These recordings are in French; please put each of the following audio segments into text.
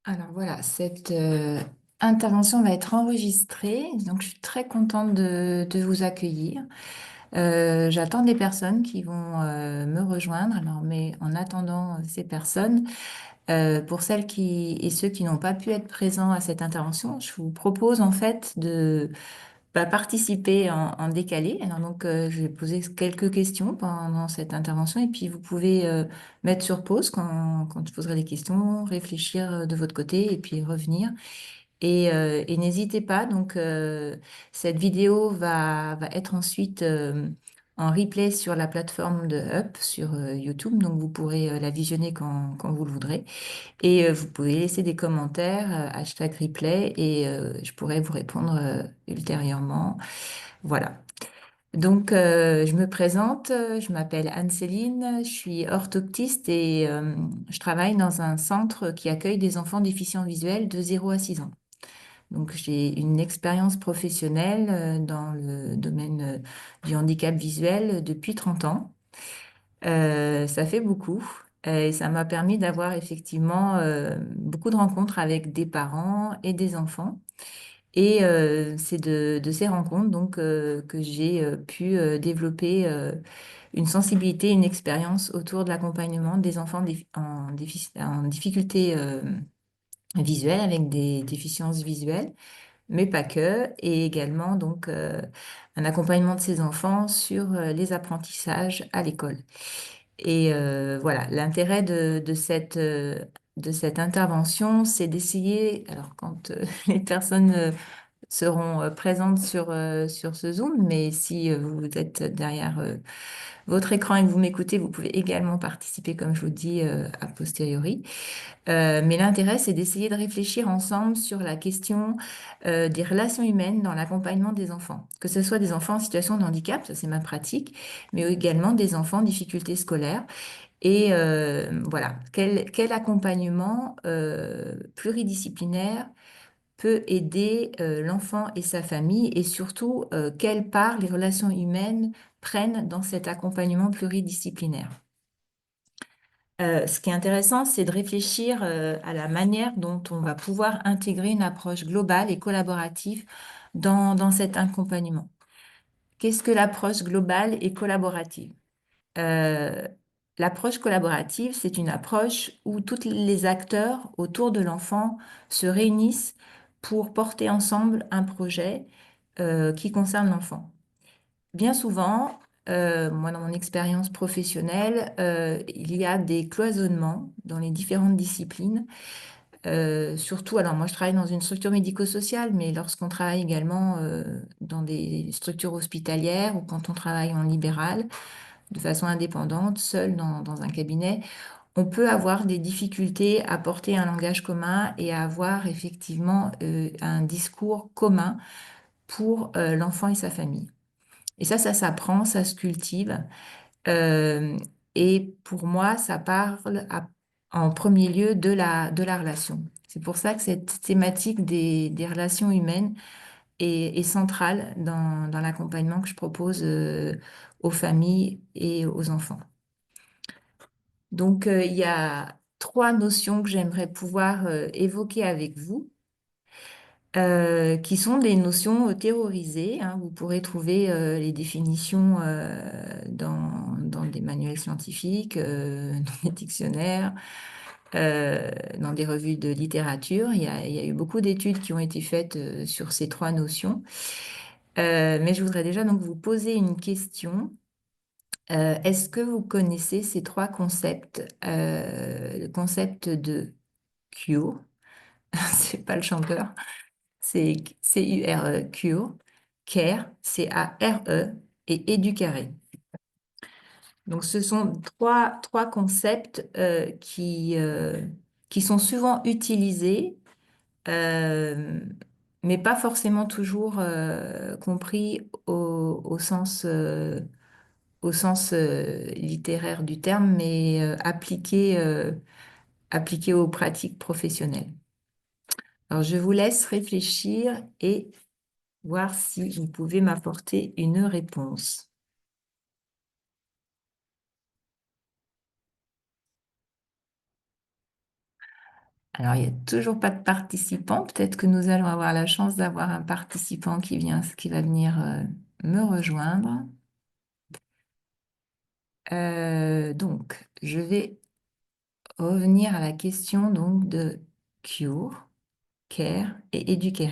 Alors voilà, cette intervention va être enregistrée, donc je suis très contente de vous accueillir. J'attends des personnes qui vont me rejoindre. Alors, mais en attendant ces personnes, pour celles qui et ceux qui n'ont pas pu être présents à cette intervention, je vous propose en fait de participer en décalé. Alors donc, je vais poser quelques questions pendant cette intervention et puis vous pouvez mettre sur pause quand je poserai des questions, réfléchir de votre côté et puis revenir. Et n'hésitez pas, donc cette vidéo va être ensuite en replay sur la plateforme de Up sur YouTube, donc vous pourrez la visionner quand vous le voudrez. Et vous pouvez laisser des commentaires, hashtag replay, et je pourrai vous répondre ultérieurement. Voilà. Donc, je me présente, je m'appelle Anne-Céline, je suis orthoptiste et je travaille dans un centre qui accueille des enfants déficients visuels de 0 à 6 ans. Donc, j'ai une expérience professionnelle dans le domaine du handicap visuel depuis 30 ans. Ça fait beaucoup et ça m'a permis d'avoir effectivement beaucoup de rencontres avec des parents et des enfants. Et c'est de ces rencontres donc que j'ai pu développer une sensibilité, une expérience autour de l'accompagnement des enfants en difficulté visuelle avec des déficiences visuelles, mais pas que, et également donc un accompagnement de ces enfants sur les apprentissages à l'école. Et voilà, l'intérêt de cette intervention, c'est d'essayer, alors quand les personnes seront présentes sur ce Zoom, mais si vous êtes derrière votre écran et que vous m'écoutez, vous pouvez également participer, comme je vous dis, a posteriori. Mais l'intérêt, c'est d'essayer de réfléchir ensemble sur la question des relations humaines dans l'accompagnement des enfants, que ce soit des enfants en situation de handicap, ça c'est ma pratique, mais également des enfants en difficulté scolaire. Et voilà, quel accompagnement pluridisciplinaire peut aider l'enfant et sa famille et surtout quelle part les relations humaines prennent dans cet accompagnement pluridisciplinaire. Ce qui est intéressant, c'est de réfléchir à la manière dont on va pouvoir intégrer une approche globale et collaborative dans cet accompagnement. Qu'est-ce que l'approche globale et collaborative? Euh, L'approche collaborative, c'est une approche où tous les acteurs autour de l'enfant se réunissent pour porter ensemble un projet qui concerne l'enfant. Bien souvent, moi dans mon expérience professionnelle, il y a des cloisonnements dans les différentes disciplines. Surtout, alors moi je travaille dans une structure médico-sociale, mais lorsqu'on travaille également dans des structures hospitalières ou quand on travaille en libéral, de façon indépendante, seul dans un cabinet, on peut avoir des difficultés à porter un langage commun et à avoir effectivement un discours commun pour l'enfant et sa famille. Et ça s'apprend, ça se cultive. Euh, et pour moi, ça parle en premier lieu de la relation. C'est pour ça que cette thématique des relations humaines est centrale dans l'accompagnement que je propose aux familles et aux enfants. Donc, il y a trois notions que j'aimerais pouvoir évoquer avec vous, qui sont des notions théorisées, hein. Vous pourrez trouver les définitions dans des manuels scientifiques, dans des dictionnaires, dans des revues de littérature. Il y a eu beaucoup d'études qui ont été faites sur ces trois notions. Mais je voudrais déjà donc vous poser une question. Est-ce que vous connaissez ces trois concepts? Le concept de cure, c'est pas le chanteur, c'est C-U-R-E, cure, care, C-A-R-E, et éducaré. Donc, ce sont trois concepts qui sont souvent utilisés, euh, mais pas forcément toujours compris au sens littéraire du terme, mais appliqués aux pratiques professionnelles. Alors, je vous laisse réfléchir et voir si vous pouvez m'apporter une réponse. Alors, il n'y a toujours pas de participant. Peut-être que nous allons avoir la chance d'avoir un participant qui va venir me rejoindre. Donc, je vais revenir à la question donc de cure, care et educare.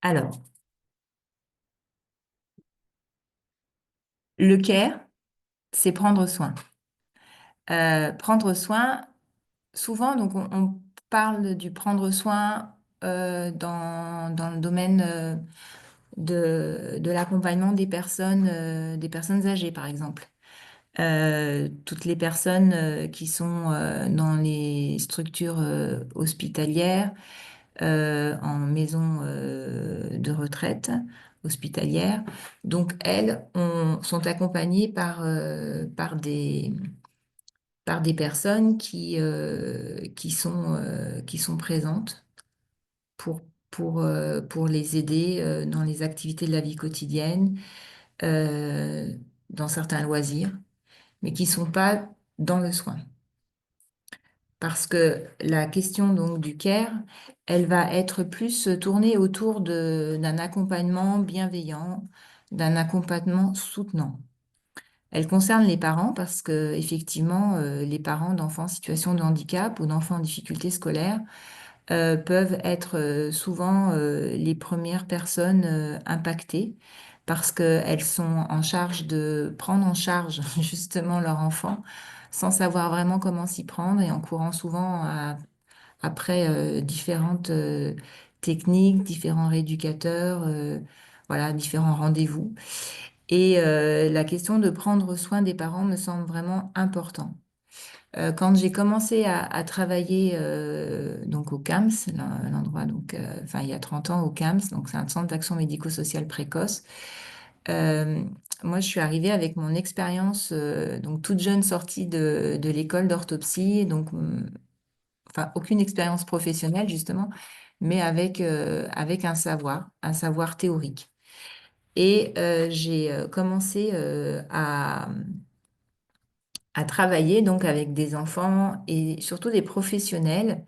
Alors, le care, c'est prendre soin. Prendre soin, souvent, donc on parle du prendre soin dans le domaine de l'accompagnement des personnes âgées, par exemple. Toutes les personnes qui sont dans les structures hospitalières, en maison de retraite hospitalière. Donc, sont accompagnées par des personnes qui sont présentes pour, pour les aider dans les activités de la vie quotidienne, euh, dans certains loisirs, mais qui ne sont pas dans le soin. Parce que la question donc du care, elle va être plus tournée autour d'un accompagnement bienveillant, d'un accompagnement soutenant. Elle concerne les parents parce que effectivement, les parents d'enfants en situation de handicap ou d'enfants en difficulté scolaire peuvent être souvent les premières personnes impactées parce qu'elles sont en charge de prendre en charge justement leur enfant sans savoir vraiment comment s'y prendre et en courant souvent après différentes techniques, différents rééducateurs, voilà, différents rendez-vous. Et la question de prendre soin des parents me semble vraiment important. Quand j'ai commencé à travailler donc au CAMS, l'endroit donc enfin il y a 30 ans au CAMS, donc c'est un centre d'action médico-sociale précoce. euh, Moi je suis arrivée avec mon expérience donc toute jeune sortie de l'école d'orthopsie, donc enfin aucune expérience professionnelle justement, mais avec un savoir théorique. Et j'ai commencé à travailler donc avec des enfants et surtout des professionnels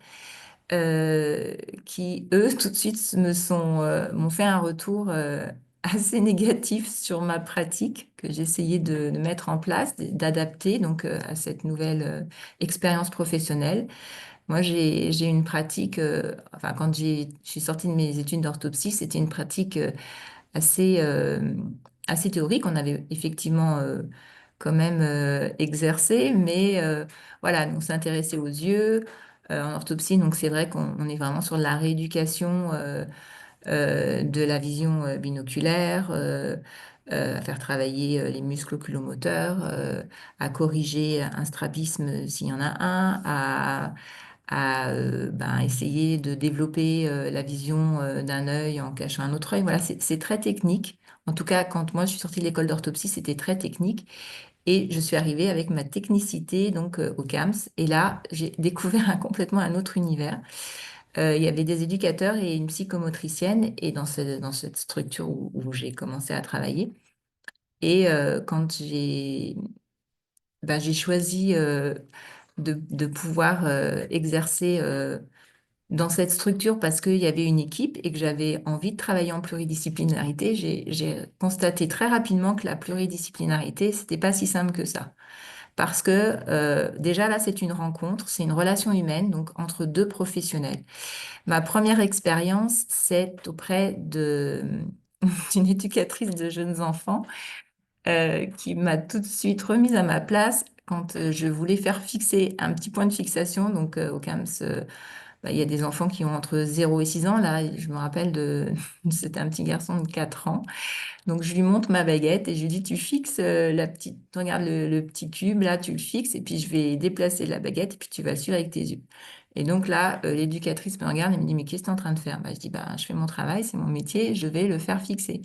euh, qui, eux, tout de suite m'ont fait un retour assez négatif sur ma pratique que j'essayais de mettre en place, d'adapter donc à cette nouvelle expérience professionnelle. Moi, j'ai une pratique, enfin, quand je suis sortie de mes études d'orthopsie, c'était une pratique assez, assez théorique. On avait effectivement quand même exercé, mais voilà, on s'intéressait aux yeux. En orthopsie, donc c'est vrai qu'on est vraiment sur la rééducation de la vision binoculaire, à faire travailler les muscles oculomoteurs, à corriger un strabisme s'il y en a un, à essayer de développer la vision d'un œil en cachant un autre œil. Voilà, c'est très technique. En tout cas, quand moi je suis sortie de l'école d'orthopsie, c'était très technique. Et je suis arrivée avec ma technicité donc au CAMS. Et là, j'ai découvert complètement un autre univers. Il y avait des éducateurs et une psychomotricienne et dans cette structure où j'ai commencé à travailler. Et quand j'ai choisi de pouvoir exercer dans cette structure parce qu'il y avait une équipe et que j'avais envie de travailler en pluridisciplinarité, j'ai constaté très rapidement que la pluridisciplinarité, c'était pas si simple que ça. Parce que déjà là, c'est une rencontre, c'est une relation humaine, donc entre deux professionnels. Ma première expérience, c'est auprès d'une éducatrice de jeunes enfants qui m'a tout de suite remise à ma place quand je voulais faire fixer un petit point de fixation. Donc au CAMS, il y a des enfants qui ont entre 0 et 6 ans. Là, je me rappelle c'était un petit garçon de 4 ans. Donc je lui montre ma baguette et je lui dis, tu fixes regarde le petit cube, là, tu le fixes et puis je vais déplacer la baguette et puis tu vas le suivre avec tes yeux. Et donc là, l'éducatrice me regarde et me dit, mais qu'est-ce que tu es en train de faire? Je dis, bah, je fais mon travail, c'est mon métier, je vais le faire fixer.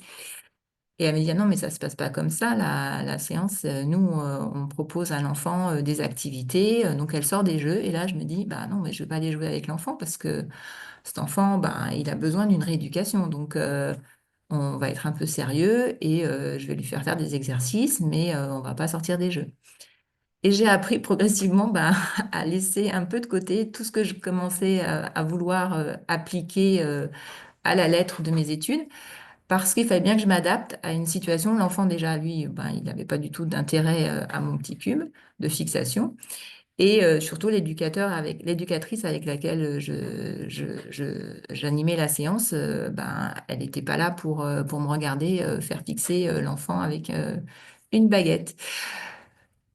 Et elle me dit, ah non, mais ça se passe pas comme ça, la séance. Nous, on propose à l'enfant des activités, donc elle sort des jeux. Et là, je me dis, bah non, mais je vais pas aller jouer avec l'enfant parce que cet enfant, bah, il a besoin d'une rééducation. Donc, on va être un peu sérieux et je vais lui faire faire des exercices, mais on va pas sortir des jeux. Et j'ai appris progressivement bah, à laisser un peu de côté tout ce que je commençais à vouloir appliquer à la lettre de mes études, parce qu'il fallait bien que je m'adapte à une situation où l'enfant déjà, lui, ben, il n'avait pas du tout d'intérêt à mon petit cube de fixation. Et surtout l'éducatrice avec laquelle j'animais la séance, ben, elle n'était pas là pour me regarder faire fixer l'enfant avec une baguette.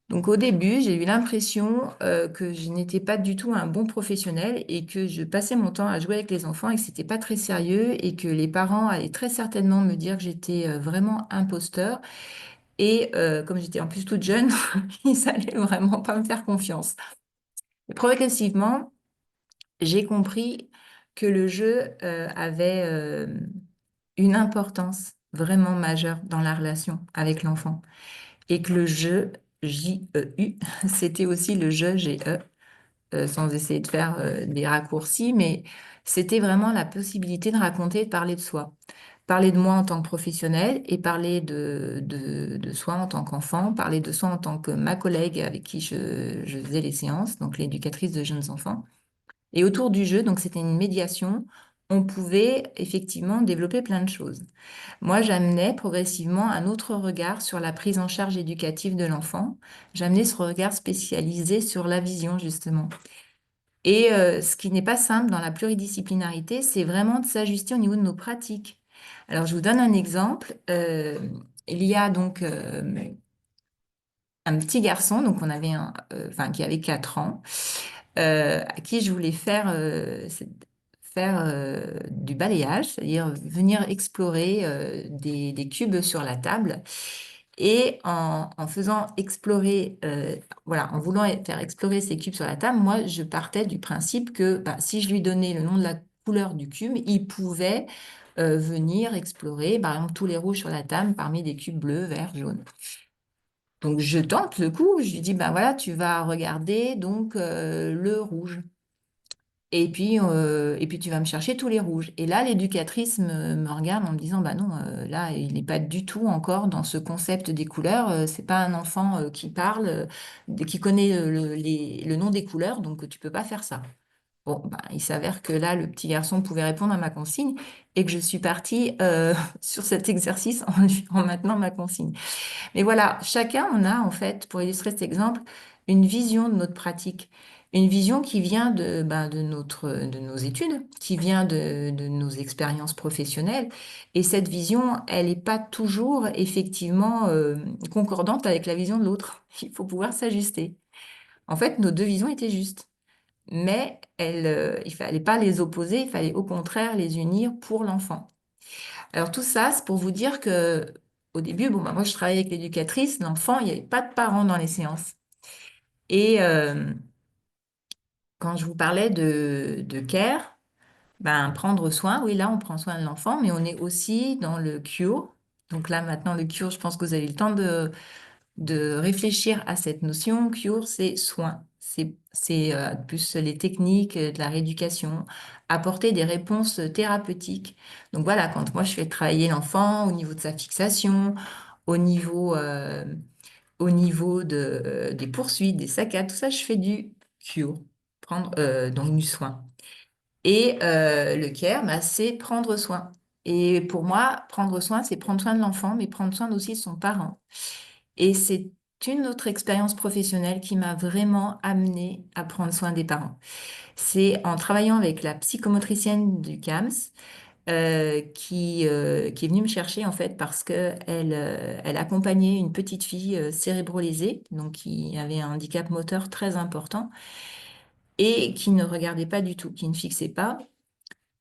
Donc au début, j'ai eu l'impression que je n'étais pas du tout un bon professionnel et que je passais mon temps à jouer avec les enfants et que c'était pas très sérieux et que les parents allaient très certainement me dire que j'étais vraiment imposteur. Et comme j'étais en plus toute jeune, ils allaient vraiment pas me faire confiance. Et progressivement, j'ai compris que le jeu avait une importance vraiment majeure dans la relation avec l'enfant et que le jeu, J-E-U, c'était aussi le jeu, G-E, sans essayer de faire des raccourcis, mais c'était vraiment la possibilité de raconter et de parler de soi. Parler de moi en tant que professionnel et parler de soi en tant qu'enfant, parler de soi en tant que ma collègue avec qui je faisais les séances, donc l'éducatrice de jeunes enfants. Et autour du jeu, donc c'était une médiation, on pouvait effectivement développer plein de choses. Moi, j'amenais progressivement un autre regard sur la prise en charge éducative de l'enfant. J'amenais ce regard spécialisé sur la vision, justement. Et ce qui n'est pas simple dans la pluridisciplinarité, c'est vraiment de s'ajuster au niveau de nos pratiques. Alors, je vous donne un exemple. Il y a donc un petit garçon, donc on avait enfin, qui avait 4 ans, à qui je voulais faire du balayage, c'est-à-dire venir explorer des cubes sur la table. Et en faisant explorer, voilà, en voulant faire explorer ces cubes sur la table, moi, je partais du principe que bah, si je lui donnais le nom de la couleur du cube, il pouvait venir explorer, par exemple, tous les rouges sur la table parmi des cubes bleus, verts, jaunes. Donc, je tente le coup, je lui dis, bah voilà, tu vas regarder donc le rouge. Et puis tu vas me chercher tous les rouges. Et là, l'éducatrice me regarde en me disant, bah non, là, il n'est pas du tout encore dans ce concept des couleurs. C'est pas un enfant qui parle, qui connaît le nom des couleurs, donc tu peux pas faire ça. Bon, bah, il s'avère que là, le petit garçon pouvait répondre à ma consigne et que je suis partie sur cet exercice en maintenant ma consigne. Mais voilà, chacun on a en fait, pour illustrer cet exemple, une vision de notre pratique, une vision qui vient de nos études, qui vient de nos expériences professionnelles. Et cette vision, elle n'est pas toujours effectivement concordante avec la vision de l'autre. Il faut pouvoir s'ajuster. En fait, nos deux visions étaient justes, mais il fallait pas les opposer, il fallait au contraire les unir pour l'enfant. Alors tout ça, c'est pour vous dire que au début, bon, bah, moi je travaillais avec l'éducatrice, l'enfant, il n'y avait pas de parents dans les séances. Et quand je vous parlais de care, ben, prendre soin, oui, là on prend soin de l'enfant, mais on est aussi dans le cure. Donc là maintenant, le cure, je pense que vous avez eu le temps de réfléchir à cette notion. Cure, c'est soin. C'est plus les techniques de la rééducation, apporter des réponses thérapeutiques. Donc voilà, quand moi je fais travailler l'enfant au niveau de sa fixation, au niveau, euh, au niveau des poursuites, des saccades, tout ça, je fais du cure, prendre donc du soin. Et le care, bah, c'est prendre soin. Et pour moi, prendre soin, c'est prendre soin de l'enfant, mais prendre soin aussi de son parent. Et c'est une autre expérience professionnelle qui m'a vraiment amenée à prendre soin des parents. C'est en travaillant avec la psychomotricienne du CAMS qui est venue me chercher en fait parce que elle accompagnait une petite fille cérébrolésée, donc qui avait un handicap moteur très important et qui ne regardait pas du tout, qui ne fixait pas.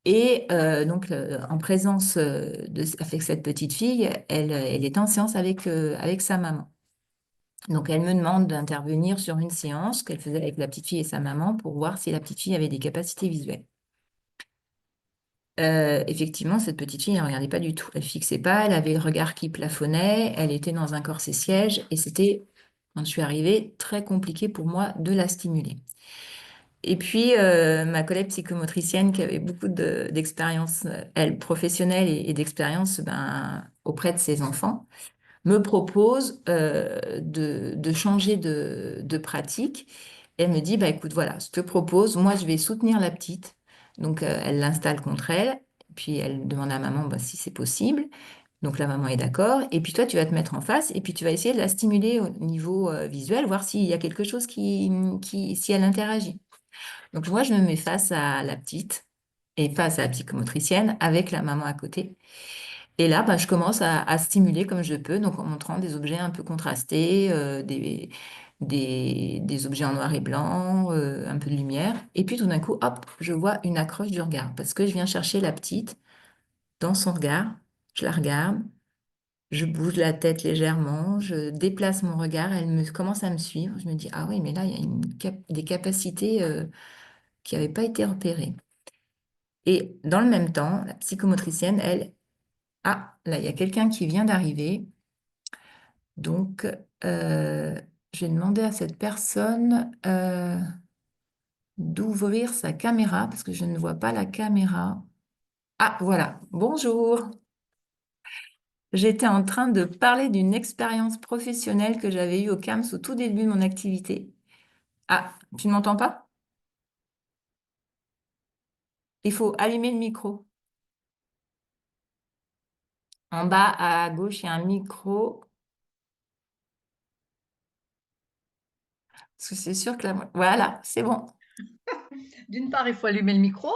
Et donc, en présence avec cette petite fille, elle était en séance avec sa maman. Donc, elle me demande d'intervenir sur une séance qu'elle faisait avec la petite fille et sa maman pour voir si la petite fille avait des capacités visuelles. Effectivement, cette petite fille, elle ne regardait pas du tout. Elle fixait pas, elle avait le regard qui plafonnait, elle était dans un corset-siège et c'était, quand je suis arrivée, très compliqué pour moi de la stimuler. Et puis, ma collègue psychomotricienne qui avait beaucoup d'expérience, elle, professionnelle et d'expérience ben, auprès de ses enfants, me propose de changer de pratique. Elle me dit, bah, écoute, voilà, je te propose, moi, je vais soutenir la petite. Donc, elle l'installe contre elle. Puis, elle demande à maman bah, si c'est possible. Donc, la maman est d'accord. Et puis, toi, tu vas te mettre en face et puis tu vas essayer de la stimuler au niveau visuel, voir s'il y a quelque chose si elle interagit. Donc, moi, je me mets face à la petite et face à la psychomotricienne avec la maman à côté. Et là, bah, je commence à stimuler comme je peux, donc en montrant des objets un peu contrastés, des objets en noir et blanc, un peu de lumière. Et puis tout d'un coup, hop, je vois une accroche du regard parce que je viens chercher la petite dans son regard. Je la regarde, je bouge la tête légèrement, je déplace mon regard, elle me commence à me suivre. Je me dis, ah oui, mais là, il y a des capacités qui n'avaient pas été repérées. Et dans le même temps, la psychomotricienne, elle, ah, là, il y a quelqu'un qui vient d'arriver. Donc, je vais demander à cette personne d'ouvrir sa caméra parce que je ne vois pas la caméra. Ah, voilà. Bonjour. J'étais en train de parler d'une expérience professionnelle que j'avais eue au CAMS au tout début de mon activité. Ah, tu ne m'entends pas? Il faut allumer le micro. En bas à gauche, il y a un micro. Parce que c'est sûr que là, voilà, c'est bon. D'une part, il faut allumer le micro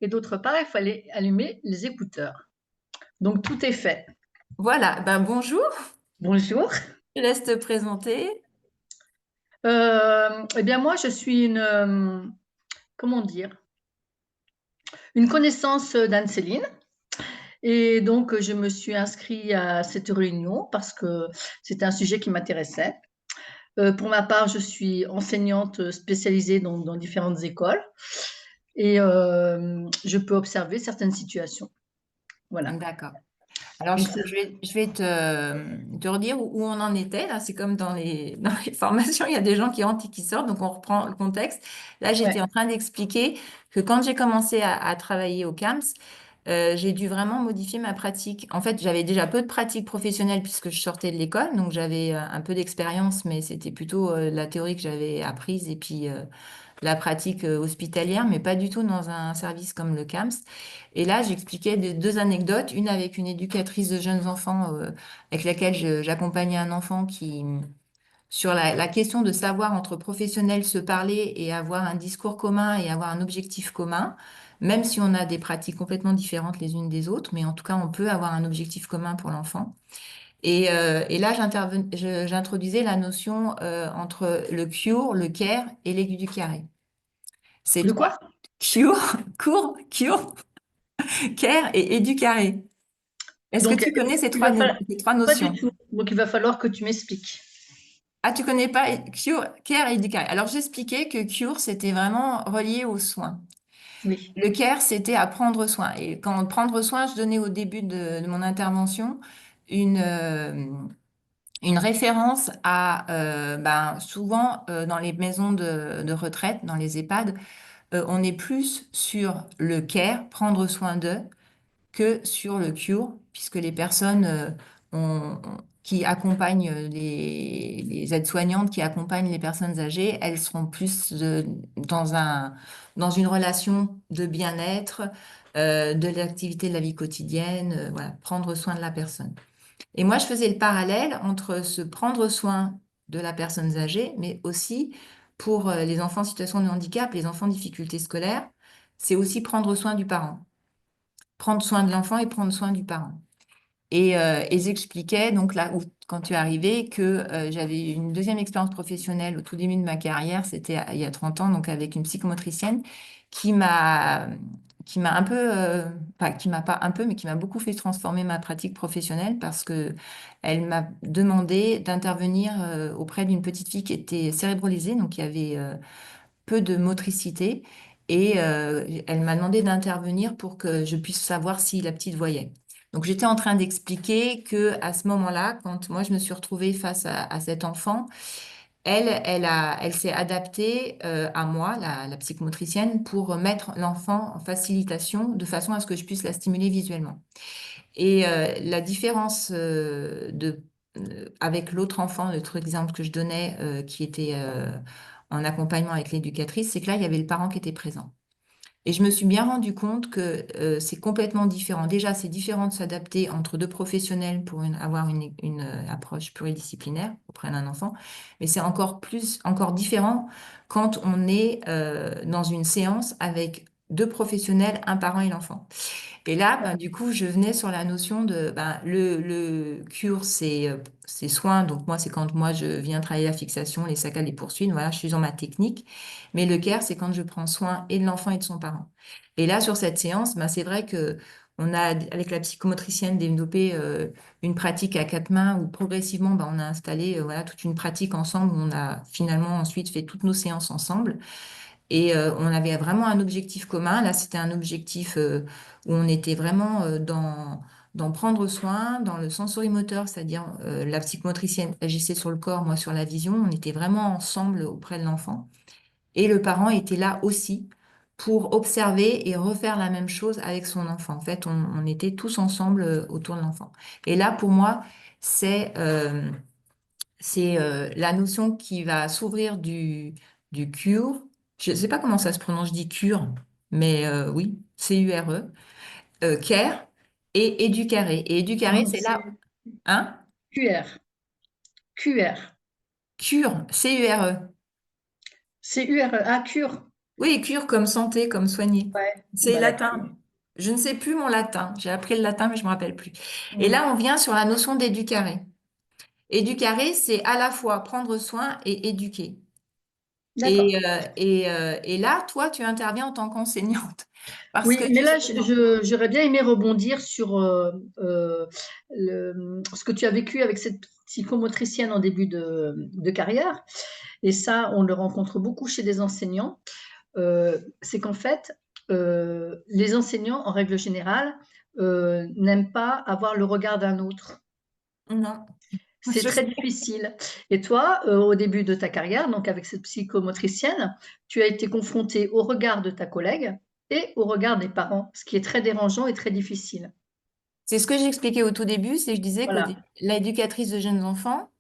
et d'autre part, il faut allumer les écouteurs. Donc, tout est fait. Voilà, ben bonjour. Bonjour. Je te laisse te présenter. Eh bien, moi, je suis comment dire, une connaissance d'Anne-Céline. Et donc, je me suis inscrite à cette réunion parce que c'était un sujet qui m'intéressait. Pour ma part, je suis enseignante spécialisée dans différentes écoles et je peux observer certaines situations. Voilà. D'accord. Alors, Donc, je vais te redire où on en était. Là, c'est comme dans dans les formations, il y a des gens qui entrent et qui sortent, donc on reprend le contexte. Là, j'étais ouais. en train d'expliquer que quand j'ai commencé à travailler au CAMS, j'ai dû vraiment modifier ma pratique. En fait, j'avais déjà peu de pratique professionnelle puisque je sortais de l'école, donc j'avais un peu d'expérience, mais c'était plutôt la théorie que j'avais apprise et puis la pratique hospitalière, mais pas du tout dans un service comme le CAMS. Et là, j'expliquais deux anecdotes, une avec une éducatrice de jeunes enfants avec laquelle j'accompagnais un enfant qui, sur la question de savoir entre professionnels se parler et avoir un discours commun et avoir un objectif commun, même si on a des pratiques complètement différentes les unes des autres, mais en tout cas, on peut avoir un objectif commun pour l'enfant. Et là, j'introduisais la notion entre le cure, le care et l'aiguille du carré. C'est Le trois. quoi? Cure, cours, cure, care et éducaré. Est-ce que Donc, tu connais il va falloir, ces trois pas du notions? tout. Donc, il va falloir que tu m'expliques. Ah, tu connais pas cure, care et éducaré. Alors, j'expliquais que cure, c'était vraiment relié aux soins. Oui. Le care, c'était à prendre soin. Et quand prendre soin, je donnais au début de mon intervention une, euh, une référence à, ben, souvent dans les maisons de retraite, dans les EHPAD, on est plus sur le care, prendre soin d'eux, que sur le cure, puisque les personnes qui accompagnent les aides-soignantes qui accompagnent les personnes âgées, elles seront plus dans une relation de bien-être, de l'activité de la vie quotidienne, voilà, prendre soin de la personne. Et moi, je faisais le parallèle entre se prendre soin de la personne âgée, mais aussi pour les enfants en situation de handicap, les enfants en difficulté scolaire, c'est aussi prendre soin du parent, prendre soin de l'enfant et prendre soin du parent. Et j'expliquais, donc là où, quand tu es arrivé, que j'avais eu une deuxième expérience professionnelle au tout début de ma carrière, c'était il y a 30 ans, donc avec une psychomotricienne qui m'a qui m'a un peu, enfin, qui m'a pas un peu, mais qui m'a beaucoup fait transformer ma pratique professionnelle parce que elle m'a demandé d'intervenir auprès d'une petite fille qui était cérébralisée, donc qui avait peu de motricité. Et elle m'a demandé d'intervenir pour que je puisse savoir si la petite voyait. Donc j'étais en train d'expliquer que à ce moment-là, quand moi je me suis retrouvée face à cet enfant, elle s'est adaptée à moi, la psychomotricienne, pour mettre l'enfant en facilitation de façon à ce que je puisse la stimuler visuellement. Et la différence avec l'autre enfant, l'autre exemple que je donnais, qui était en accompagnement avec l'éducatrice, c'est que là, il y avait le parent qui était présent. Et je me suis bien rendu compte que c'est complètement différent. Déjà, c'est différent de s'adapter entre deux professionnels pour avoir une approche pluridisciplinaire auprès d'un enfant, mais c'est encore différent quand on est dans une séance avec deux professionnels, un parent et l'enfant. Et là, ben, du coup, je venais sur la notion de ben, le cure, c'est soin. Donc moi, c'est quand moi je viens travailler la fixation, les saccades, les poursuites. Voilà, je suis dans ma technique. Mais le care, c'est quand je prends soin et de l'enfant et de son parent. Et là, sur cette séance, ben, c'est vrai que on a, avec la psychomotricienne, développé une pratique à quatre mains où progressivement, ben, on a installé voilà, toute une pratique ensemble. Où on a finalement ensuite fait toutes nos séances ensemble. Et on avait vraiment un objectif commun. Là, c'était un objectif où on était vraiment dans prendre soin, dans le sensorimoteur, c'est-à-dire la psychomotricienne agissait sur le corps, moi sur la vision. On était vraiment ensemble auprès de l'enfant. Et le parent était là aussi pour observer et refaire la même chose avec son enfant. En fait, on était tous ensemble autour de l'enfant. Et là, pour moi, c'est la notion qui va s'ouvrir du cure. Je ne sais pas comment ça se prononce, je dis cure, mais oui, C-U-R-E, care et éducaré. Et éducaré, Non, c'est là, c'est hein? QR. QR. Cure, C-U-R-E. C-U-R-E. Ah, cure. Oui, cure comme santé, comme soigner. Ouais. C'est Bah, la cure. latin. Je ne sais plus mon latin. J'ai appris le latin, mais je ne me rappelle plus. Et Mm. là, on vient sur la notion d'éducaré. Éducaré, c'est à la fois prendre soin et éduquer. D'accord. Et là, toi, tu interviens en tant qu'enseignante. Parce que Oui, mais là, justement, j'aurais bien aimé rebondir sur ce que tu as vécu avec cette psychomotricienne en début de carrière. Et ça, on le rencontre beaucoup chez des enseignants. C'est qu'en fait, les enseignants, en règle générale, n'aiment pas avoir le regard d'un autre. non, C'est je très sais. difficile. Et toi, au début de ta carrière, donc avec cette psychomotricienne, tu as été confronté au regard de ta collègue et au regard des parents, ce qui est très dérangeant et très difficile. C'est ce que j'expliquais au tout début, c'est que je disais que Voilà. l'éducatrice de jeunes enfants,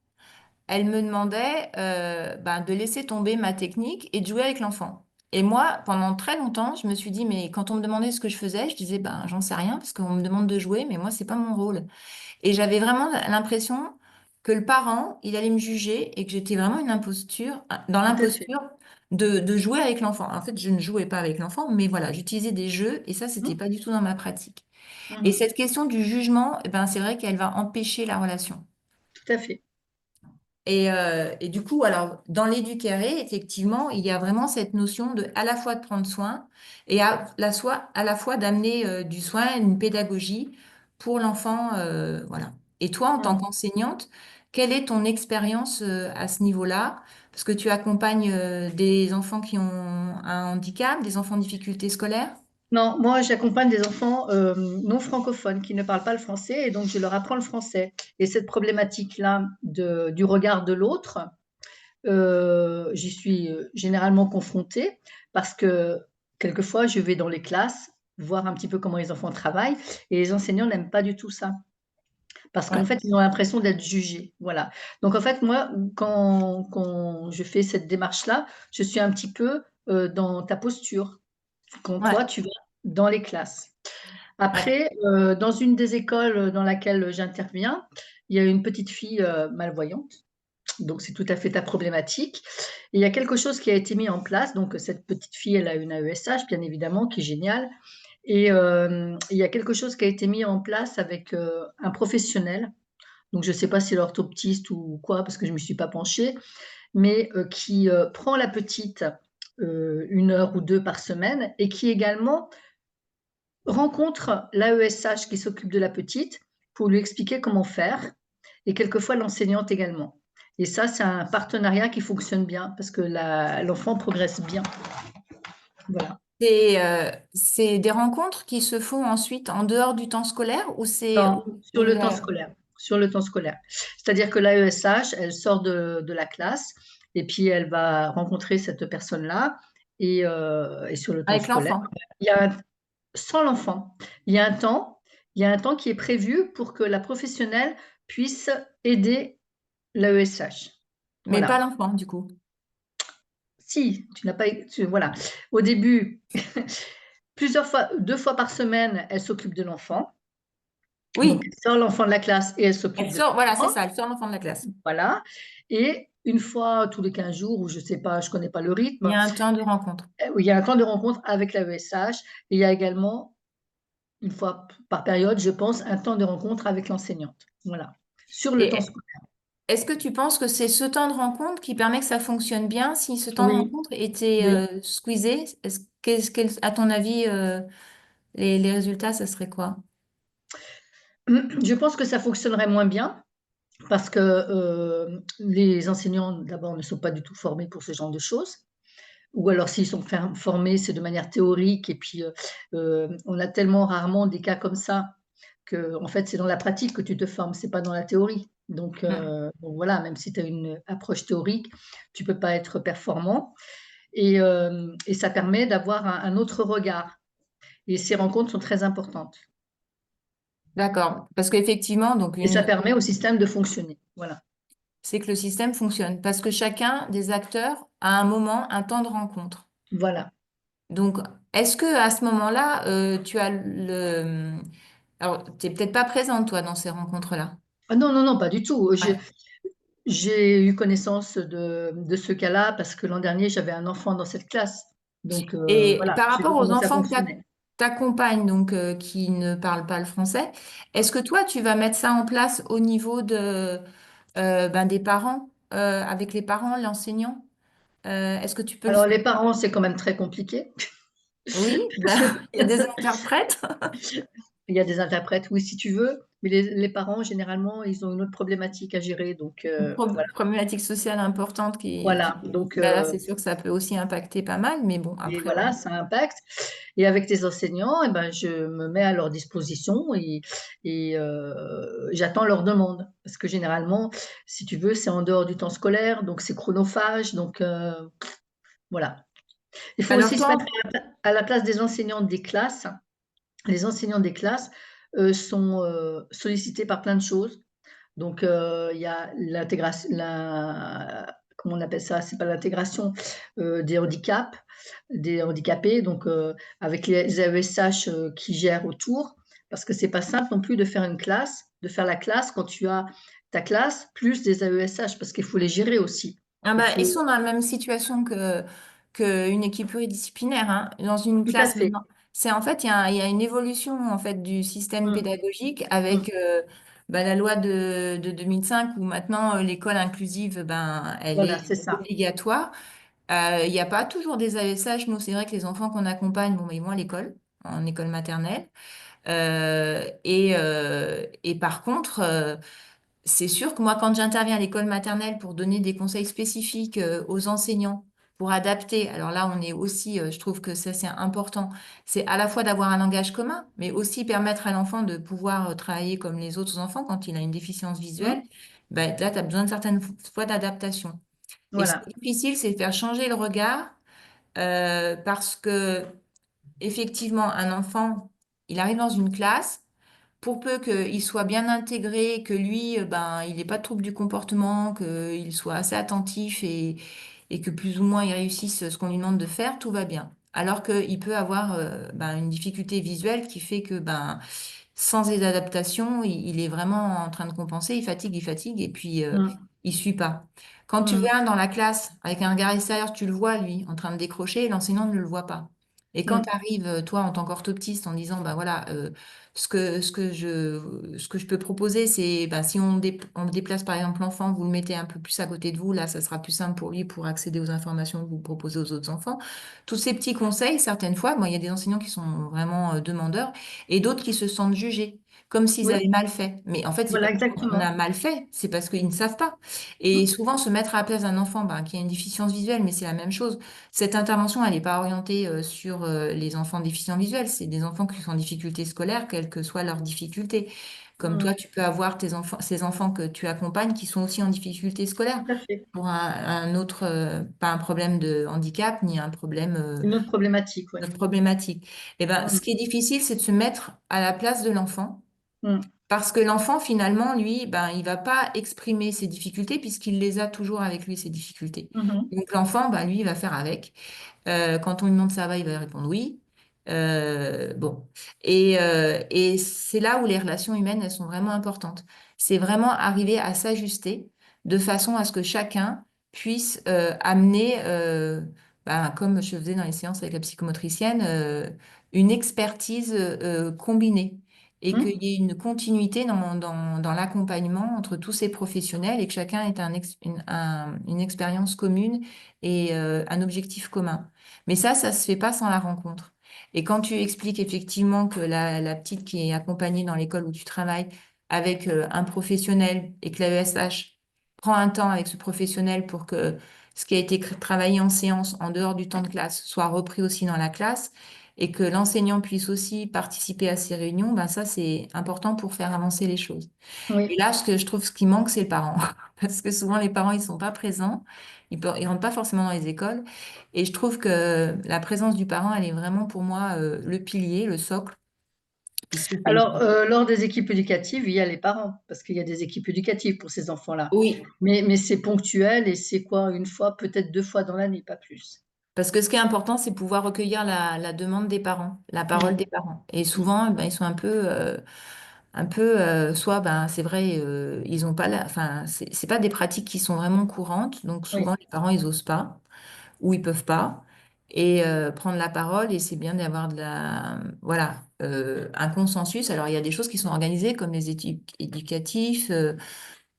elle me demandait ben, de laisser tomber ma technique et de jouer avec l'enfant. Et moi, pendant très longtemps, je me suis dit, mais quand on me demandait ce que je faisais, je disais, ben, j'en sais rien, parce qu'on me demande de jouer, mais moi, c'est pas mon rôle. Et j'avais vraiment l'impression que le parent, il allait me juger et que j'étais vraiment dans Tout à fait. l'imposture de jouer avec l'enfant. En fait, je ne jouais pas avec l'enfant, mais voilà, j'utilisais des jeux et ça, c'était Mmh. pas du tout dans ma pratique. Et Mmh. cette question du jugement, eh ben, c'est vrai qu'elle va empêcher la relation. Tout à fait. Et du coup, alors, dans l'éducaré, effectivement, il y a vraiment cette notion de à la fois de prendre soin et à la fois d'amener du soin, une pédagogie pour l'enfant. Voilà. Et toi, en tant Mmh. qu'enseignante, quelle est ton expérience à ce niveau-là? Parce que tu accompagnes des enfants qui ont un handicap, des enfants en difficulté scolaire? Non, moi, j'accompagne des enfants non francophones qui ne parlent pas le français et donc je leur apprends le français. Et cette problématique-là du regard de l'autre, j'y suis généralement confrontée parce que quelquefois, je vais dans les classes voir un petit peu comment les enfants travaillent et les enseignants n'aiment pas du tout ça. Parce qu'en Ouais, fait, ils ont l'impression d'être jugés, voilà. Donc en fait, moi, quand je fais cette démarche-là, je suis un petit peu, dans ta posture, quand toi, ouais, tu vas dans les classes. ouais. Après, dans une des écoles, dans laquelle j'interviens, il y a une petite fille, malvoyante, donc c'est tout à fait ta problématique et il y a quelque chose qui a été mis en place, donc cette petite fille, elle a une AESH, bien évidemment, qui est géniale et il y a quelque chose qui a été mis en place avec, un professionnel, donc je ne sais pas si c'est l'orthoptiste ou quoi, parce que je ne me suis pas penchée, mais qui prend la petite 1 heure ou 2 par semaine et qui également rencontre l'AESH qui s'occupe de la petite pour lui expliquer comment faire et quelquefois l'enseignante également. Et ça, c'est un partenariat qui fonctionne bien parce que l'enfant progresse bien. Voilà. C'est des rencontres qui se font ensuite en dehors du temps scolaire ou c'est Non, sur ou le temps scolaire. Sur le temps scolaire. C'est-à-dire que l'AESH, elle sort de la classe et puis elle va rencontrer cette personne-là et sur le temps Avec scolaire, l'enfant. il y a un sans l'enfant, il y a un temps il y a un temps qui est prévu pour que la professionnelle puisse aider l'AESH. Mais pas Voilà. l'enfant, du coup. Si, tu n'as pas voilà. Au début, plusieurs fois 2 fois par semaine, elle s'occupe de l'enfant. Donc Oui, elle sort l'enfant de la classe et elle s'occupe elle de sort, voilà, c'est l'enfant. ça, elle sort l'enfant de la classe. Voilà, et une fois tous les 15 jours ou je sais pas, je connais pas le Il y rythme, a un temps de rencontre. où il y a un temps de rencontre avec l'AESH et il y a également, une fois par période, je pense, un temps de rencontre avec l'enseignante. Voilà, sur le temps Et scolaire. est-ce que tu penses que c'est ce temps de rencontre qui permet que ça fonctionne bien? Si ce temps de Oui, rencontre était oui. squeezé, à ton avis, les résultats, ça serait quoi? Je pense que ça fonctionnerait moins bien parce que, les enseignants, d'abord, ne sont pas du tout formés pour ce genre de choses. Ou alors s'ils sont formés, c'est de manière théorique et puis, on a tellement rarement des cas comme ça qu'en fait, c'est dans la pratique que tu te formes, c'est pas dans la théorie. Hmm. Donc voilà, même si tu as une approche théorique, tu peux pas être performant et ça permet d'avoir un autre regard et ces rencontres sont très importantes D'accord. Parce qu'effectivement, donc et ça permet au système de fonctionner. Voilà, c'est que le système fonctionne. Parce que chacun des acteurs a un moment, un temps de rencontre. voilà. Donc, est-ce que à ce moment-là, tu as le... Alors, tu n'es peut-être pas présente, toi, dans ces rencontres-là. Ah non, non, non, pas du tout. Ouais. J'ai eu connaissance de ce cas-là parce que l'an dernier, j'avais un enfant dans cette classe. Donc Et voilà, par j'ai rapport vu aux comment ça enfants que fonctionnait. t'accompagnes, donc qui ne parlent pas le français, est-ce que toi, tu vas mettre ça en place au niveau ben, des parents, avec les parents, l'enseignant? Est-ce que tu peux le Alors faire? les parents, c'est quand même très compliqué. Oui, ben, il y a des interprètes. Il y a des interprètes, oui, si tu veux, mais les parents, généralement, ils ont une autre problématique à gérer. Donc Une voilà. problématique sociale importante Voilà, donc ben là, c'est sûr que ça peut aussi impacter pas mal, mais bon, et après, voilà, voilà. ça impacte et avec tes enseignants, eh ben, je me mets à leur disposition et j'attends leur demande. Parce que généralement, si tu veux, c'est en dehors du temps scolaire, donc c'est chronophage, donc voilà. Il faut Alors aussi se mettre toi, à la place des enseignants des classes. Les enseignants des classes, sont, sollicités par plein de choses. Donc il y a la comment on appelle ça? C'est pas l'intégration, des handicapés, donc avec les AESH, qui gèrent autour. Parce que c'est pas simple non plus de faire de faire la classe quand tu as ta classe plus des AESH parce qu'il faut les gérer aussi. ah Il bah, ils faut sont dans la même situation que une équipe pluridisciplinaire, hein. Dans une tout à classe fait. maintenant, c'est en fait il y a une évolution en fait du système Mmh, pédagogique mmh. avec bah, la loi de 2005 où maintenant l'école inclusive ben elle Voilà, est c'est ça. obligatoire. Il n'y a pas toujours des AESH. Nous, c'est vrai que les enfants qu'on accompagne, bon, bah, ils vont à l'école, en école maternelle. Et par contre, c'est sûr que moi, quand j'interviens à l'école maternelle pour donner des conseils spécifiques aux enseignants, pour adapter, alors là, on est aussi, je trouve que ça, c'est important, c'est à la fois d'avoir un langage commun, mais aussi permettre à l'enfant de pouvoir travailler comme les autres enfants quand il a une déficience visuelle. Mmh, Ben, là, tu as besoin de certaines fois d'adaptation. Et ce qui voilà. est difficile, c'est de faire changer le regard parce que, effectivement, un enfant, il arrive dans une classe pour peu qu'il soit bien intégré, que lui, ben, il n'ait pas de trouble du comportement, qu'il soit assez attentif et que plus ou moins il réussisse ce qu'on lui demande de faire, tout va bien. Alors qu'il peut avoir ben, une difficulté visuelle qui fait que ben, sans les adaptations, il est vraiment en train de compenser, il fatigue et puis Mmh, il suit pas. Quand tu mmh, viens dans la classe avec un regard extérieur, tu le vois, lui, en train de décrocher, et l'enseignant ne le voit pas. Et quand mmh. tu arrives, toi, en tant qu'orthoptiste, en disant, bah voilà, ce que je peux proposer, c'est bah, si on déplace par exemple l'enfant, vous le mettez un peu plus à côté de vous, là, ça sera plus simple pour lui pour accéder aux informations que vous proposez aux autres enfants. Tous ces petits conseils, certaines fois, moi, il y a des enseignants qui sont vraiment demandeurs et d'autres qui se sentent jugés, comme s'ils Oui, avaient mal fait. Mais en fait, c'est pas voilà, qu'on exactement. a mal fait, c'est parce qu'ils ne savent pas. Et Mmh, souvent, se mettre à la place d'un enfant bah, qui a une déficience visuelle, mais c'est la même chose. Cette intervention, elle n'est pas orientée sur les enfants déficients visuels, c'est des enfants qui sont en difficulté scolaire, quelle que soit leur difficulté. comme toi, Mmh. tu peux avoir tes enfants, ces enfants que tu accompagnes qui sont aussi en difficulté scolaire Tout à fait. pour un autre, pas un problème de handicap ni un problème, Une autre problématique, ouais. notre problématique. Et ben, ce Mmh. qui est difficile, c'est de se mettre à la place de l'enfant. Mmh. Parce que l'enfant, finalement, lui, ben, il va pas exprimer ses difficultés puisqu'il les a toujours avec lui, ses difficultés. Mmh. Donc l'enfant, ben, lui, il va faire avec. Quand on lui demande ça va, il va répondre oui. Bon. Et c'est là où les relations humaines, elles sont vraiment importantes. C'est vraiment arriver à s'ajuster de façon à ce que chacun puisse amener, ben, comme je faisais dans les séances avec la psychomotricienne, une expertise combinée et Mmh. qu'il y ait une continuité dans l'accompagnement entre tous ces professionnels et que chacun ait une expérience commune et un objectif commun. Mais ça se fait pas sans la rencontre. Et quand tu expliques effectivement que la petite qui est accompagnée dans l'école où tu travailles avec un professionnel et que l'AESH prend un temps avec ce professionnel pour que ce qui a été travaillé en séance en dehors du temps de classe soit repris aussi dans la classe et que l'enseignant puisse aussi participer à ces réunions, ben ça c'est important pour faire avancer les choses. Et Oui. là, ce trouve, ce qui manque, c'est le parent. Parce que souvent, les parents, ils sont pas présents. Ils rentrent pas forcément dans les écoles. Et je trouve que la présence du parent, elle est vraiment pour moi le pilier, le socle, puisque c'est... Alors, lors des équipes éducatives, il y a les parents, parce qu'il y a des équipes éducatives pour ces enfants-là. Oui, Mais c'est ponctuel et c'est quoi? Une fois, peut-être 2 fois dans l'année, pas plus. parce que ce qui est important, c'est pouvoir recueillir la demande des parents, la parole Mmh. des parents. Et Mmh. souvent, ben, ils sont soit, ben, c'est vrai, ils ont pas enfin, c'est pas des pratiques qui sont vraiment courantes. Donc Oui, souvent, les parents, ils osent pas. Ou ils peuvent pas, et prendre la parole. Et c'est bien d'avoir voilà, un consensus. Alors, il y a des choses qui sont organisées, comme les équipes éducatives,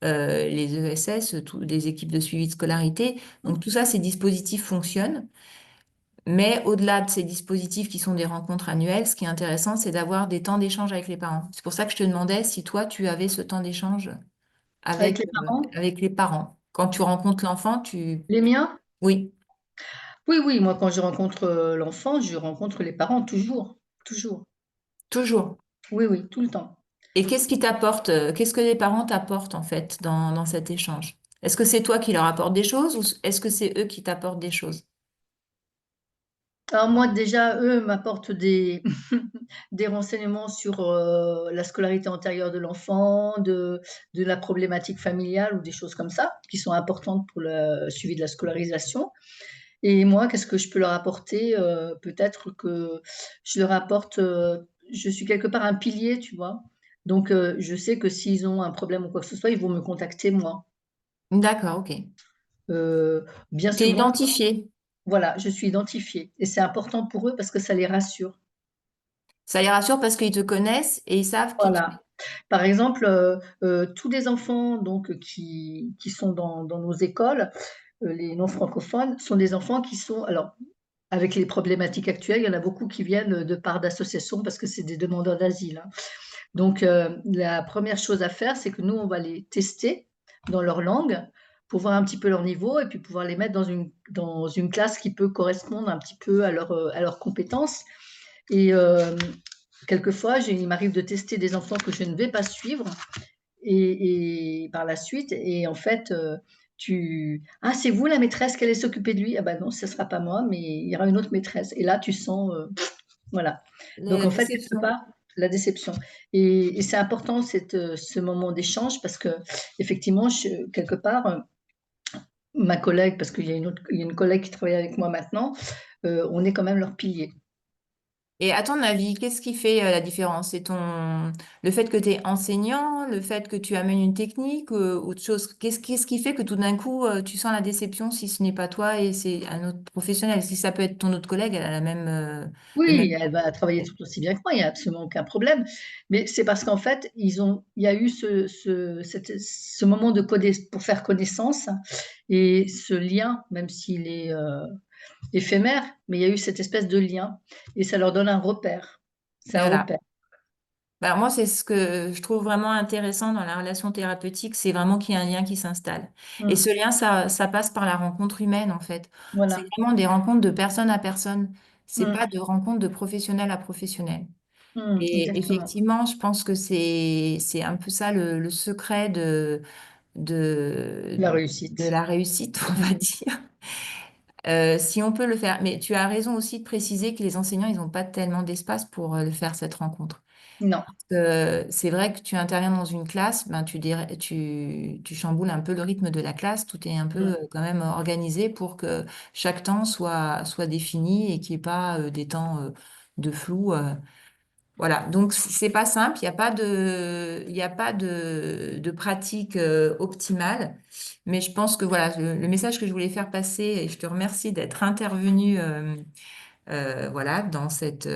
les ESS, les équipes de suivi de scolarité. Donc, tout ça, ces dispositifs fonctionnent. Mais au-delà de ces dispositifs qui sont des rencontres annuelles, ce qui est intéressant, c'est d'avoir des temps d'échange avec les parents. C'est pour ça que je te demandais si toi, tu avais ce temps d'échange avec les parents. avec les parents. Quand tu rencontres l'enfant, tu... Les miens? Oui, Oui, oui, moi, quand je rencontre, l'enfant, je rencontre les parents toujours, toujours. toujours. Oui, oui, tout le temps. Et qu'est-ce qui t'apporte, qu'est-ce que les parents t'apportent en fait dans cet échange? Est-ce que c'est toi qui leur apportes des choses ou est-ce que c'est eux qui t'apportent des choses? Alors moi, déjà, eux m'apportent des des renseignements sur, la scolarité antérieure de l'enfant, de la problématique familiale ou des choses comme ça, qui sont importantes pour le suivi de la scolarisation. Et moi, qu'est-ce que je peux leur apporter? Peut-être que je leur apporte, je suis quelque part un pilier, tu vois? Donc je sais que s'ils ont un problème ou quoi que ce soit, ils vont me contacter moi. D'accord, ok. Bien T'es souvent, identifié. voilà, je suis identifiée et c'est important pour eux parce que ça les rassure. Ça les rassure parce qu'ils te connaissent et ils savent qui tu es. Voilà. Par exemple, tous les enfants donc qui sont dans nos écoles, les non francophones, sont des enfants qui sont alors avec les problématiques actuelles, il y en a beaucoup qui viennent de part d'associations parce que c'est des demandeurs d'asile, hein. Donc la première chose à faire, c'est que nous, on va les tester dans leur langue pour voir un petit peu leur niveau et puis pouvoir les mettre dans une classe qui peut correspondre un petit peu à leurs compétences et quelquefois, il m'arrive de tester des enfants que je ne vais pas suivre et par la suite et en fait, tu: «Ah, c'est vous la maîtresse qui allait s'occuper de lui?» «Ah bah non, ce sera pas moi, mais il y aura une autre maîtresse» et là, tu sens, voilà. Donc La en fait, quelque déception. part, la déception et c'est important ce moment d'échange parce qu'effectivement, quelque part, ma collègue parce qu'il y a une collègue qui travaille avec moi maintenant, on est quand même leur pilier. Et à ton avis, qu'est-ce qui fait la différence? C'est le fait que tu es enseignant, le fait que tu amènes une technique, autre chose? Qu'est-ce qui fait que tout d'un coup, tu sens la déception si ce n'est pas toi et c'est un autre professionnel? Si ça peut être ton autre collègue, elle a le même. Oui, elle va travailler tout aussi bien que moi, il y a absolument aucun problème. Mais c'est parce qu'en fait, il y a eu ce moment de pour faire connaissance et ce lien, même s'il est, éphémère, mais il y a eu cette espèce de lien et ça leur donne un repère. C'est un Voilà. repère. Bah, moi, c'est ce que je trouve vraiment intéressant dans la relation thérapeutique, c'est vraiment qu'il y a un lien qui s'installe. Et Mmh. ce lien, ça passe par la rencontre humaine, en fait. C'est Voilà. vraiment des rencontres de personne à personne. C'est Mmh. pas de rencontres de professionnel à professionnel. Et Exactement. effectivement, je pense que c'est un peu ça le secret de, La de réussite. la réussite, on Mm. va dire. Si on peut le faire. Mais tu as raison aussi de préciser que les enseignants, ils n'ont pas tellement d'espace pour le faire, cette rencontre. Non. C'est vrai que tu interviens dans une classe, ben, tu chamboules un peu le rythme de la classe. Tout est un peu Mm. quand même organisé pour que chaque temps soit défini et qu'il n'y ait pas des temps de flou. Voilà, donc c'est pas simple, il y a pas de pratique optimale, mais je pense que voilà, le message que je voulais faire passer, et je te remercie d'être intervenu voilà, dans cette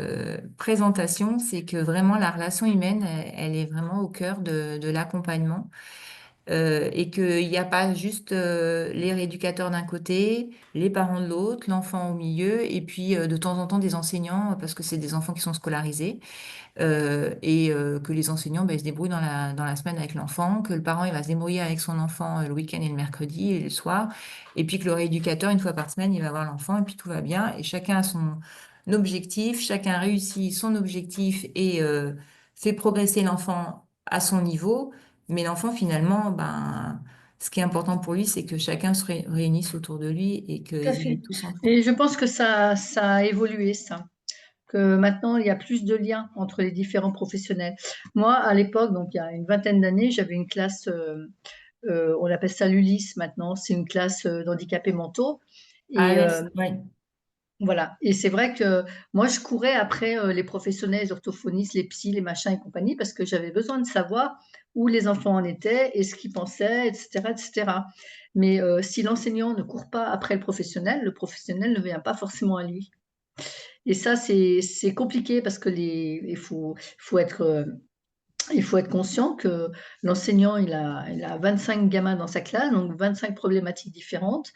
présentation, c'est que vraiment la relation humaine, elle est vraiment au cœur de l'accompagnement et qu'il n'y a pas juste les rééducateurs d'un côté, les parents de l'autre, l'enfant au milieu, et puis de temps en temps des enseignants, parce que c'est des enfants qui sont scolarisés que les enseignants ben, ils se débrouillent dans la semaine avec l'enfant, que le parent il va se débrouiller avec son enfant le week-end et le mercredi et le soir, et puis que le rééducateur, une fois par semaine, il va voir l'enfant et puis tout va bien, et chacun a son objectif, chacun réussit son objectif et fait progresser l'enfant à son niveau, mais l'enfant finalement, ben, ce qui est important pour lui, c'est que chacun se réunisse autour de lui et Tout à qu'ils aillent fait. tous ensemble. Et je pense que ça a évolué, ça. Que maintenant, il y a plus de liens entre les différents professionnels. Moi, à l'époque, donc il y a une vingtaine d'années, j'avais une classe, on appelle ça l'ULIS maintenant, c'est une classe d'handicapés mentaux. Ah Et oui, ouais. voilà. Et c'est vrai que moi, je courais après les professionnels, les orthophonistes, les psys, les machins et compagnie, parce que j'avais besoin de savoir où les enfants en étaient et ce qu'ils pensaient, etc., etc. Mais si l'enseignant ne court pas après le professionnel ne vient pas forcément à lui. Et ça, c'est compliqué parce que il faut être conscient que l'enseignant, il a 25 gamins dans sa classe, donc 25 problématiques différentes.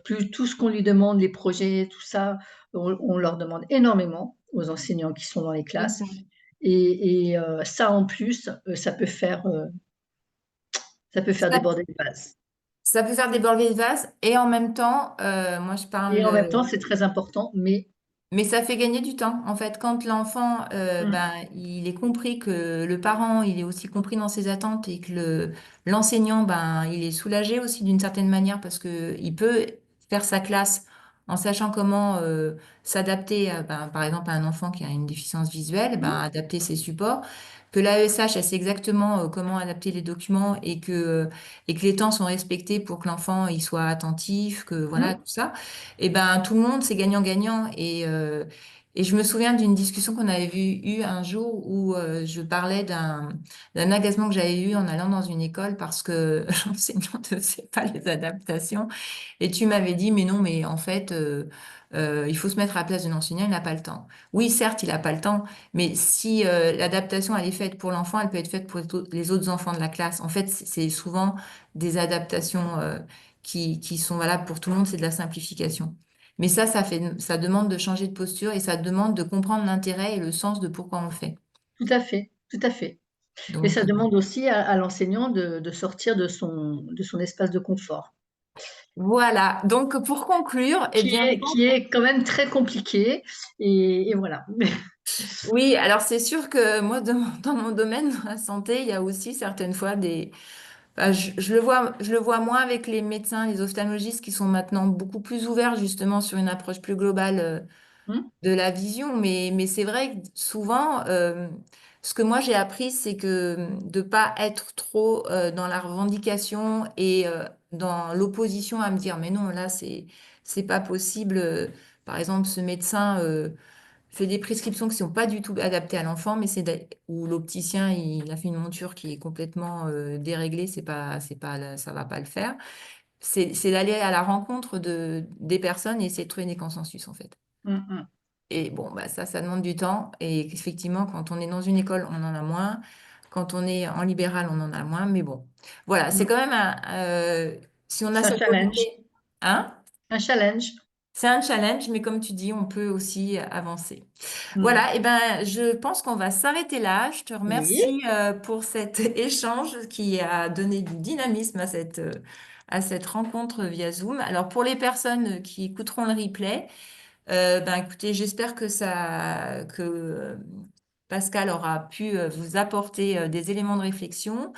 Plus tout ce qu'on lui demande, les projets, tout ça, on leur demande énormément aux enseignants qui sont dans les C'est classes. ça. Ça, en plus, ça peut faire Ça déborder le vase. Ça peut faire déborder le vase et en même temps, moi je Et parle, en même temps, c'est très important, mais mais ça fait gagner du temps. En fait, quand l'enfant, mmh, ben, il est compris que le parent, il est aussi compris dans ses attentes et que l'enseignant, ben, il est soulagé aussi d'une certaine manière parce que il peut faire sa classe en sachant comment s'adapter, ben, par exemple, à un enfant qui a une déficience visuelle, ben, mmh, adapter ses supports. Que l'AESH, elle sait exactement comment adapter les documents et que les temps sont respectés pour que l'enfant il soit attentif, que voilà, tout mmh, ça. Et ben tout le monde, c'est gagnant-gagnant. Et je me souviens d'une discussion qu'on avait eu un jour où je parlais d'un agacement que j'avais eu en allant dans une école parce que l'enseignant ne faisait pas les adaptations. Et tu m'avais dit, mais non, mais en fait, il faut se mettre à la place de l'enseignant, il n'a pas le temps. Oui, certes, il n'a pas le temps, mais si l'adaptation, elle est faite pour l'enfant, elle peut être faite pour les autres enfants de la classe. En fait, c'est souvent des adaptations qui sont valables pour tout le monde, c'est de la simplification. Mais ça demande de changer de posture et ça demande de comprendre l'intérêt et le sens de pourquoi on le fait. tout à fait, tout à fait. Et Donc, ça demande aussi à l'enseignant de sortir de son espace de confort, voilà. Donc, pour conclure, eh bien, je pense. qui est quand même très compliqué. Et voilà. Oui, alors c'est sûr que moi, dans mon domaine, dans la santé, il y a aussi certaines fois enfin, je le vois moins avec les médecins, les ophtalmologistes qui sont maintenant beaucoup plus ouverts justement sur une approche plus globale Mmh, de la vision, mais c'est vrai que souvent, ce que moi j'ai appris, c'est que de pas être trop dans la revendication et dans l'opposition à me dire, mais non, là, c'est pas possible. Par exemple, ce médecin fait des prescriptions qui sont pas du tout adaptées à l'enfant, mais ou l'opticien, il a fait une monture qui est complètement déréglée, c'est pas, ça va pas le faire. C'est d'aller à la rencontre des personnes et essayer de trouver des consensus, en fait. mmh, mmh. Et bon, bah ça demande du temps. Et effectivement, quand on est dans une école, on en a moins. Quand on est en libéral, on en a moins. Mais bon, voilà, c'est Mmh. quand même si on a C'est un cette challenge, volonté, hein, un challenge. c'est un challenge, mais comme tu dis, on peut aussi avancer. Mmh. Voilà, et ben, je pense qu'on va s'arrêter là. Je te Oui, remercie pour cet échange qui a donné du dynamisme à cette rencontre via Zoom. Alors, pour les personnes qui écouteront le replay, ben écoutez, j'espère que Pascal aura pu vous apporter des éléments de réflexion.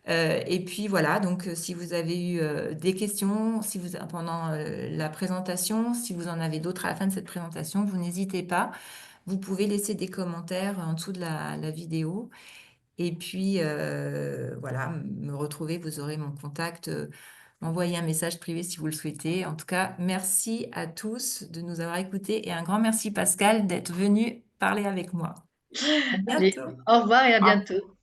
Et puis voilà, donc si vous avez eu des questions, si vous, pendant la présentation, si vous en avez d'autres à la fin de cette présentation, vous n'hésitez pas. Vous pouvez laisser des commentaires en dessous de la vidéo. Et puis voilà, me retrouver, vous aurez mon contact, m'envoyer un message privé si vous le souhaitez. En tout cas, merci à tous de nous avoir écoutés et un grand merci Pascal d'être venu parler avec moi. À Allez, bientôt. au revoir et à Au bientôt.